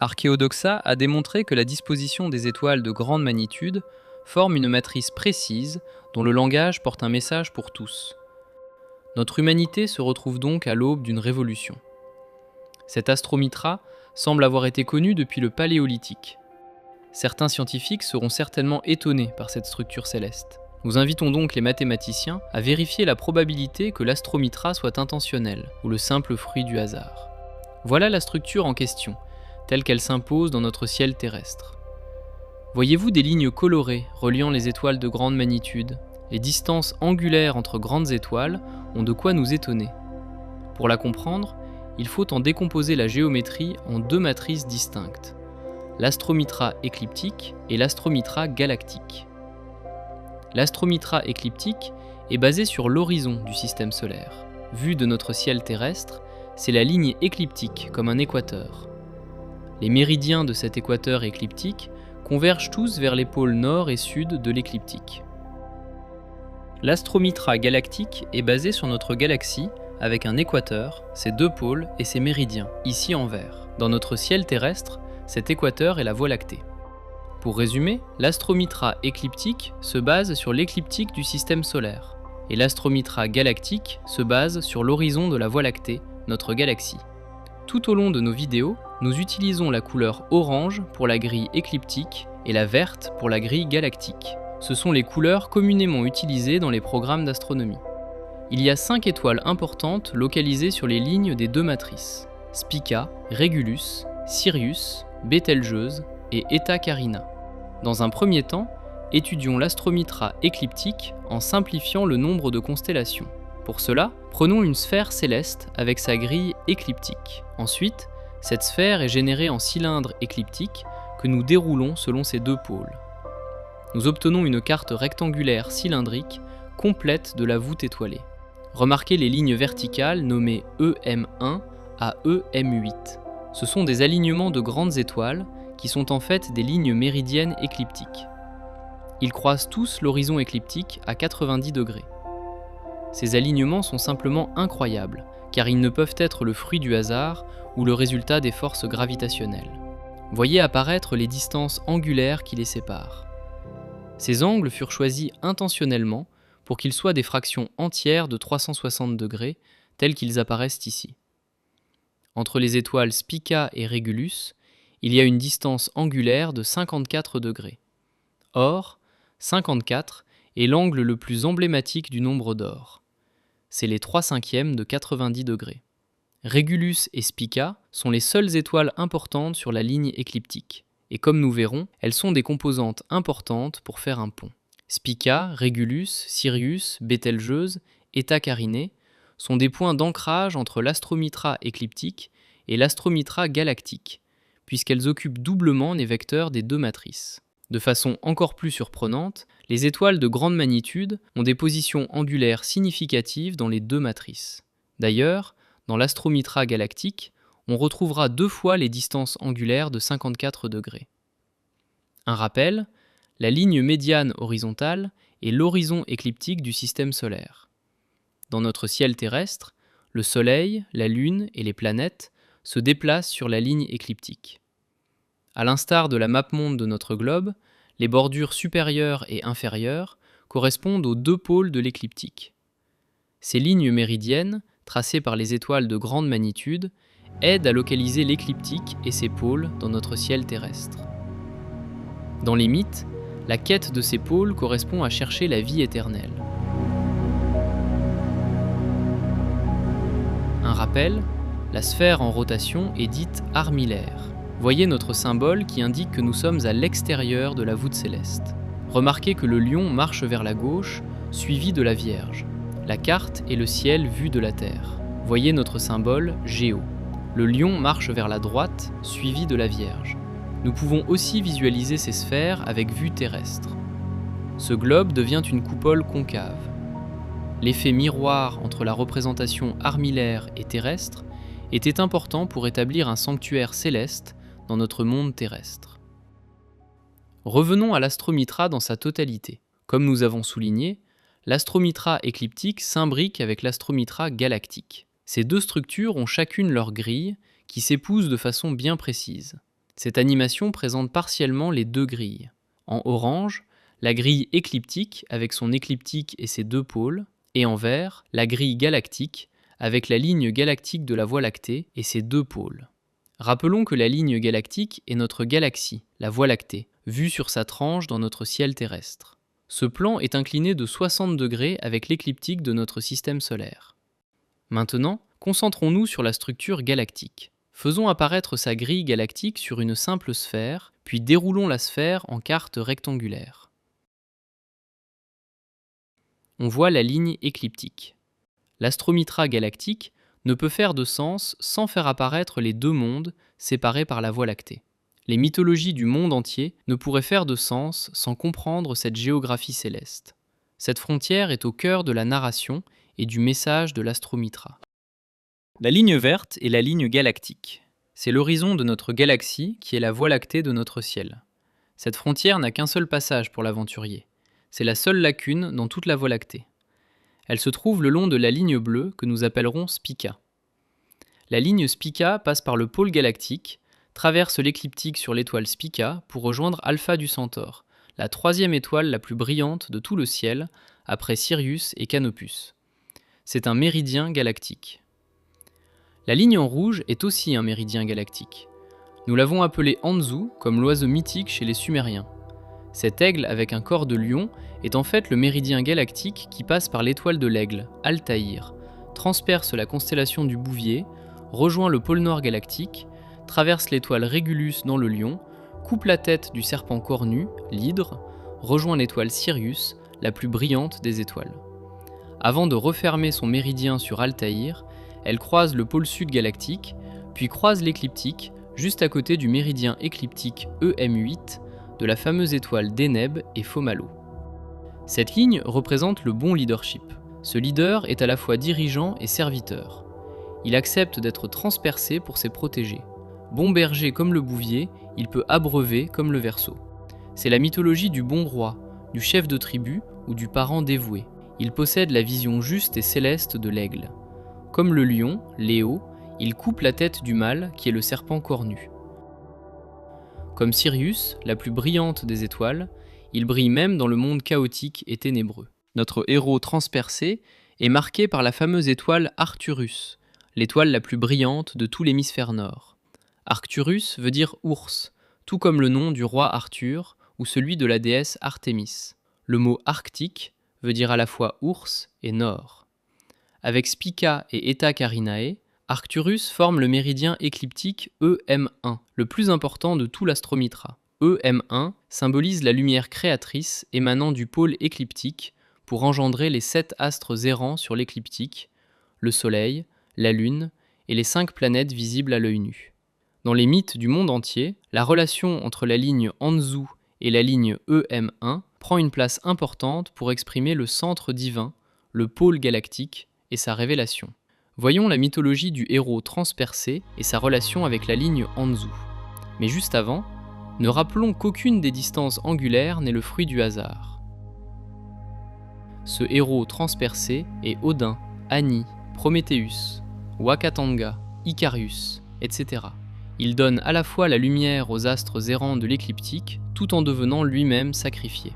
Archeodoxa a démontré que la disposition des étoiles de grande magnitude forme une matrice précise dont le langage porte un message pour tous. Notre humanité se retrouve donc à l'aube d'une révolution. Cet astromitra semble avoir été connu depuis le Paléolithique. Certains scientifiques seront certainement étonnés par cette structure céleste. Nous invitons donc les mathématiciens à vérifier la probabilité que l'astromitra soit intentionnel ou le simple fruit du hasard. Voilà la structure en question, telle qu'elle s'impose dans notre ciel terrestre. Voyez-vous des lignes colorées reliant les étoiles de grande magnitude? Les distances angulaires entre grandes étoiles ont de quoi nous étonner. Pour la comprendre, il faut en décomposer la géométrie en deux matrices distinctes, l'astromitra écliptique et l'astromitra galactique. L'astromitra écliptique est basé sur l'horizon du système solaire. Vu de notre ciel terrestre, c'est la ligne écliptique comme un équateur. Les méridiens de cet équateur écliptique convergent tous vers les pôles nord et sud de l'écliptique. L'astromitra galactique est basé sur notre galaxie avec un équateur, ses deux pôles et ses méridiens, ici en vert. Dans notre ciel terrestre, cet équateur est la Voie lactée. Pour résumer, l'astromitra écliptique se base sur l'écliptique du système solaire, et l'astromitra galactique se base sur l'horizon de la Voie lactée, notre galaxie. Tout au long de nos vidéos, nous utilisons la couleur orange pour la grille écliptique et la verte pour la grille galactique. Ce sont les couleurs communément utilisées dans les programmes d'astronomie. Il y a 5 étoiles importantes localisées sur les lignes des deux matrices: Spica, Régulus, Sirius, Bételgeuse et Eta Carina. Dans un premier temps, étudions l'astromitra écliptique en simplifiant le nombre de constellations. Pour cela, prenons une sphère céleste avec sa grille écliptique. Ensuite, cette sphère est générée en cylindre écliptique que nous déroulons selon ses deux pôles. Nous obtenons une carte rectangulaire cylindrique complète de la voûte étoilée. Remarquez les lignes verticales nommées EM1 à EM8. Ce sont des alignements de grandes étoiles qui sont en fait des lignes méridiennes écliptiques. Ils croisent tous l'horizon écliptique à 90 degrés. Ces alignements sont simplement incroyables, car ils ne peuvent être le fruit du hasard ou le résultat des forces gravitationnelles. Voyez apparaître les distances angulaires qui les séparent. Ces angles furent choisis intentionnellement pour qu'ils soient des fractions entières de 360 degrés, tels qu'ils apparaissent ici. Entre les étoiles Spica et Régulus, il y a une distance angulaire de 54 degrés. Or, 54 est l'angle le plus emblématique du nombre d'or. C'est les 3/5 de 90 degrés. Régulus et Spica sont les seules étoiles importantes sur la ligne écliptique. Et comme nous verrons, elles sont des composantes importantes pour faire un pont. Spica, Régulus, Sirius, Bételgeuse, Eta Carinae sont des points d'ancrage entre l'astromitra écliptique et l'astromitra galactique, puisqu'elles occupent doublement les vecteurs des deux matrices. De façon encore plus surprenante, les étoiles de grande magnitude ont des positions angulaires significatives dans les deux matrices. D'ailleurs, dans l'astromitra galactique, on retrouvera 2 fois les distances angulaires de 54 degrés. Un rappel, la ligne médiane horizontale est l'horizon écliptique du système solaire. Dans notre ciel terrestre, le Soleil, la Lune et les planètes se déplacent sur la ligne écliptique. À l'instar de la mappemonde de notre globe, les bordures supérieures et inférieures correspondent aux 2 pôles de l'écliptique. Ces lignes méridiennes, tracées par les étoiles de grande magnitude, aident à localiser l'écliptique et ses pôles dans notre ciel terrestre. Dans les mythes, la quête de ces pôles correspond à chercher la vie éternelle. Un rappel, la sphère en rotation est dite armillaire. Voyez notre symbole qui indique que nous sommes à l'extérieur de la voûte céleste. Remarquez que le lion marche vers la gauche, suivi de la Vierge. La carte est le ciel vu de la Terre. Voyez notre symbole Géo. Le lion marche vers la droite, suivi de la Vierge. Nous pouvons aussi visualiser ces sphères avec vue terrestre. Ce globe devient une coupole concave. L'effet miroir entre la représentation armillaire et terrestre était important pour établir un sanctuaire céleste dans notre monde terrestre. Revenons à l'astromitra dans sa totalité. Comme nous avons souligné, l'astromitra écliptique s'imbrique avec l'astromitra galactique. Ces deux structures ont chacune leur grille qui s'épousent de façon bien précise. Cette animation présente partiellement les deux grilles. En orange, la grille écliptique avec son écliptique et ses deux pôles, et en vert, la grille galactique avec la ligne galactique de la Voie lactée et ses deux pôles. Rappelons que la ligne galactique est notre galaxie, la Voie lactée, vue sur sa tranche dans notre ciel terrestre. Ce plan est incliné de 60 degrés avec l'écliptique de notre système solaire. Maintenant, concentrons-nous sur la structure galactique. Faisons apparaître sa grille galactique sur une simple sphère, puis déroulons la sphère en carte rectangulaire. On voit la ligne écliptique. L'astromitra galactique ne peut faire de sens sans faire apparaître les deux mondes séparés par la Voie lactée. Les mythologies du monde entier ne pourraient faire de sens sans comprendre cette géographie céleste. Cette frontière est au cœur de la narration et du message de l'astromitra. La ligne verte est la ligne galactique. C'est l'horizon de notre galaxie qui est la Voie lactée de notre ciel. Cette frontière n'a qu'un seul passage pour l'aventurier. C'est la seule lacune dans toute la Voie lactée. Elle se trouve le long de la ligne bleue que nous appellerons Spica. La ligne Spica passe par le pôle galactique, traverse l'écliptique sur l'étoile Spica pour rejoindre Alpha du Centaure, la troisième étoile la plus brillante de tout le ciel, après Sirius et Canopus. C'est un méridien galactique. La ligne en rouge est aussi un méridien galactique. Nous l'avons appelé Anzu, comme l'oiseau mythique chez les Sumériens. Cet aigle avec un corps de lion est en fait le méridien galactique qui passe par l'étoile de l'aigle, Altaïr, transperce la constellation du Bouvier, rejoint le pôle nord galactique, traverse l'étoile Régulus dans le Lion, coupe la tête du serpent cornu, l'Hydre, rejoint l'étoile Sirius, la plus brillante des étoiles. Avant de refermer son méridien sur Altaïr, elle croise le pôle sud galactique, puis croise l'écliptique, juste à côté du méridien écliptique EM8, de la fameuse étoile Deneb et Fomalhaut. Cette ligne représente le bon leadership. Ce leader est à la fois dirigeant et serviteur. Il accepte d'être transpercé pour ses protégés. Bon berger comme le Bouvier, il peut abreuver comme le Verseau. C'est la mythologie du bon roi, du chef de tribu ou du parent dévoué. Il possède la vision juste et céleste de l'aigle. Comme le lion, Léo, il coupe la tête du mâle qui est le serpent cornu. Comme Sirius, la plus brillante des étoiles, il brille même dans le monde chaotique et ténébreux. Notre héros transpercé est marqué par la fameuse étoile Arcturus, l'étoile la plus brillante de tout l'hémisphère nord. Arcturus veut dire ours, tout comme le nom du roi Arthur ou celui de la déesse Artémis. Le mot arctique veut dire à la fois ours et nord. Avec Spica et Eta Carinae, Arcturus forme le méridien écliptique EM1, le plus important de tout l'astromitra. EM1 symbolise la lumière créatrice émanant du pôle écliptique pour engendrer les 7 astres errants sur l'écliptique, le Soleil, la Lune et les 5 planètes visibles à l'œil nu. Dans les mythes du monde entier, la relation entre la ligne Anzu et la ligne EM1 prend une place importante pour exprimer le centre divin, le pôle galactique et sa révélation. Voyons la mythologie du héros transpercé et sa relation avec la ligne Anzu. Mais juste avant, ne rappelons qu'aucune des distances angulaires n'est le fruit du hasard. Ce héros transpercé est Odin, Ani, Prométhéeus, Wakatanga, Icarius, etc. Il donne à la fois la lumière aux astres errants de l'écliptique, tout en devenant lui-même sacrifié.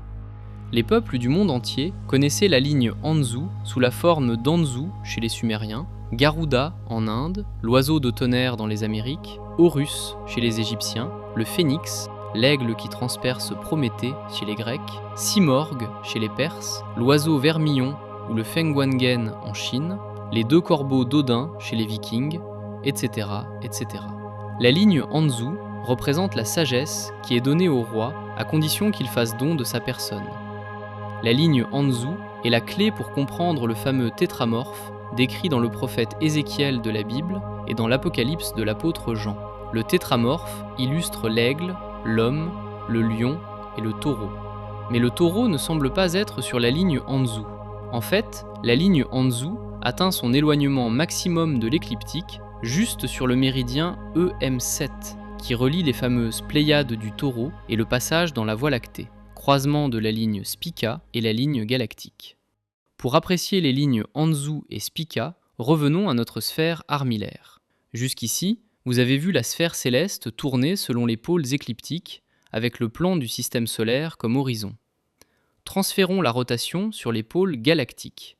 Les peuples du monde entier connaissaient la ligne Anzu sous la forme d'Anzu chez les Sumériens, Garuda en Inde, l'oiseau de tonnerre dans les Amériques, Horus chez les Égyptiens, le phénix, l'aigle qui transperce Prométhée chez les Grecs, Simorgue chez les Perses, l'oiseau vermillon ou le Fengwangen en Chine, les 2 corbeaux d'Odin chez les Vikings, etc., etc. La ligne Anzu représente la sagesse qui est donnée au roi à condition qu'il fasse don de sa personne. La ligne Anzu est la clé pour comprendre le fameux tétramorphe décrit dans le prophète Ézéchiel de la Bible et dans l'Apocalypse de l'apôtre Jean. Le tétramorphe illustre l'aigle, l'homme, le lion et le taureau. Mais le taureau ne semble pas être sur la ligne Anzu. En fait, la ligne Anzu atteint son éloignement maximum de l'écliptique juste sur le méridien EM7, qui relie les fameuses Pléiades du Taureau et le passage dans la Voie lactée, croisement de la ligne Spica et la ligne galactique. Pour apprécier les lignes Anzu et Spica, revenons à notre sphère armillaire. Jusqu'ici, Vous avez vu la sphère céleste tourner selon les pôles écliptiques, avec le plan du système solaire comme horizon. Transférons la rotation sur les pôles galactiques.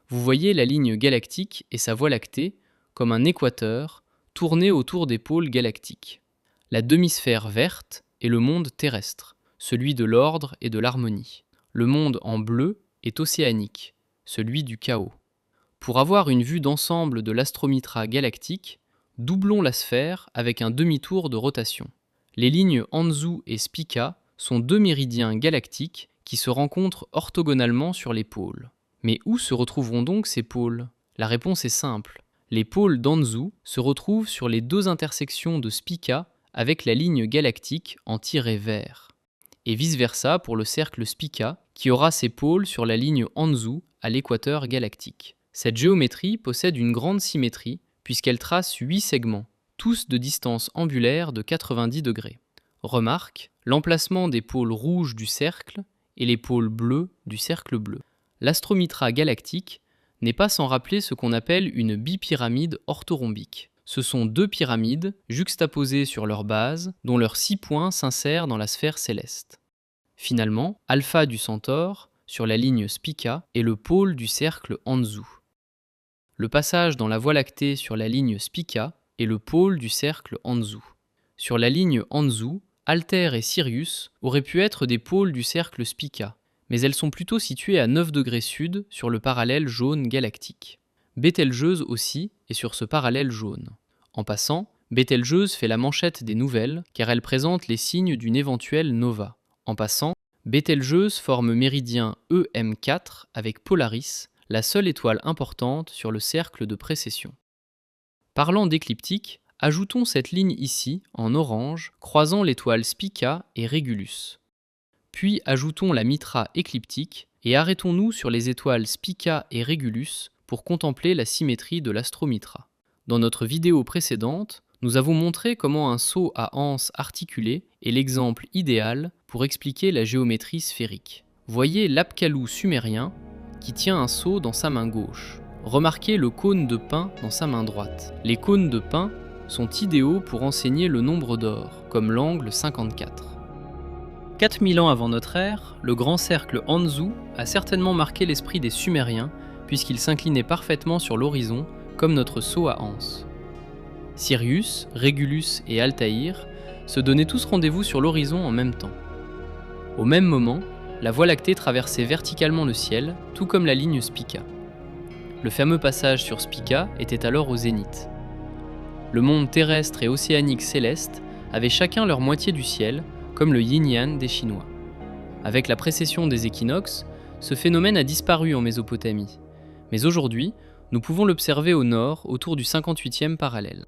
Vous voyez la ligne galactique et sa voie lactée comme un équateur tourné autour des pôles galactiques. La demi-sphère verte est le monde terrestre, celui de l'ordre et de l'harmonie. Le monde en bleu est océanique, celui du chaos. Pour avoir une vue d'ensemble de l'astromitra galactique, doublons la sphère avec un demi-tour de rotation. Les lignes Anzu et Spica sont deux méridiens galactiques qui se rencontrent orthogonalement sur les pôles. Mais où se retrouveront donc ces pôles? La réponse est simple. Les pôles d'Anzu se retrouvent sur les deux intersections de Spica avec la ligne galactique en tiret vert. Et vice-versa pour le cercle Spica qui aura ses pôles sur la ligne Anzu à l'équateur galactique. Cette géométrie possède une grande symétrie puisqu'elle trace 8 segments, tous de distance angulaire de 90 degrés. Remarque, l'emplacement des pôles rouges du cercle et les pôles bleus du cercle bleu. L'astromitra galactique n'est pas sans rappeler ce qu'on appelle une bipyramide orthorhombique. Ce sont deux pyramides juxtaposées sur leur base, dont leurs 6 points s'insèrent dans la sphère céleste. Finalement, Alpha du Centaure, sur la ligne Spica, est le pôle du cercle Anzu. Le passage dans la Voie lactée sur la ligne Spica est le pôle du cercle Anzu. Sur la ligne Anzu, Altair et Sirius auraient pu être des pôles du cercle Spica, mais elles sont plutôt situées à 9 degrés sud sur le parallèle jaune galactique. Bételgeuse aussi est sur ce parallèle jaune. En passant, Bételgeuse fait la manchette des nouvelles car elle présente les signes d'une éventuelle nova. En passant, Bételgeuse forme méridien EM4 avec Polaris, la seule étoile importante sur le cercle de précession. Parlant d'écliptique, ajoutons cette ligne ici, en orange, croisant l'étoile Spica et Régulus. Puis ajoutons la mitra écliptique et arrêtons-nous sur les étoiles Spica et Régulus pour contempler la symétrie de l'astromitra. Dans notre vidéo précédente, nous avons montré comment un seau à anse articulée est l'exemple idéal pour expliquer la géométrie sphérique. Voyez l'Apkallu sumérien qui tient un seau dans sa main gauche. Remarquez le cône de pin dans sa main droite. Les cônes de pin sont idéaux pour enseigner le nombre d'or, comme l'angle 54. 4000 ans avant notre ère, le grand cercle Anzu a certainement marqué l'esprit des Sumériens puisqu'il s'inclinait parfaitement sur l'horizon comme notre seau à anse. Sirius, Régulus et Altaïr se donnaient tous rendez-vous sur l'horizon en même temps. Au même moment, la Voie lactée traversait verticalement le ciel, tout comme la ligne Spica. Le fameux passage sur Spica était alors au zénith. Le monde terrestre et océanique céleste avaient chacun leur moitié du ciel, comme le yin-yang des Chinois. Avec la précession des équinoxes, ce phénomène a disparu en Mésopotamie. Mais aujourd'hui, nous pouvons l'observer au nord, autour du 58e parallèle.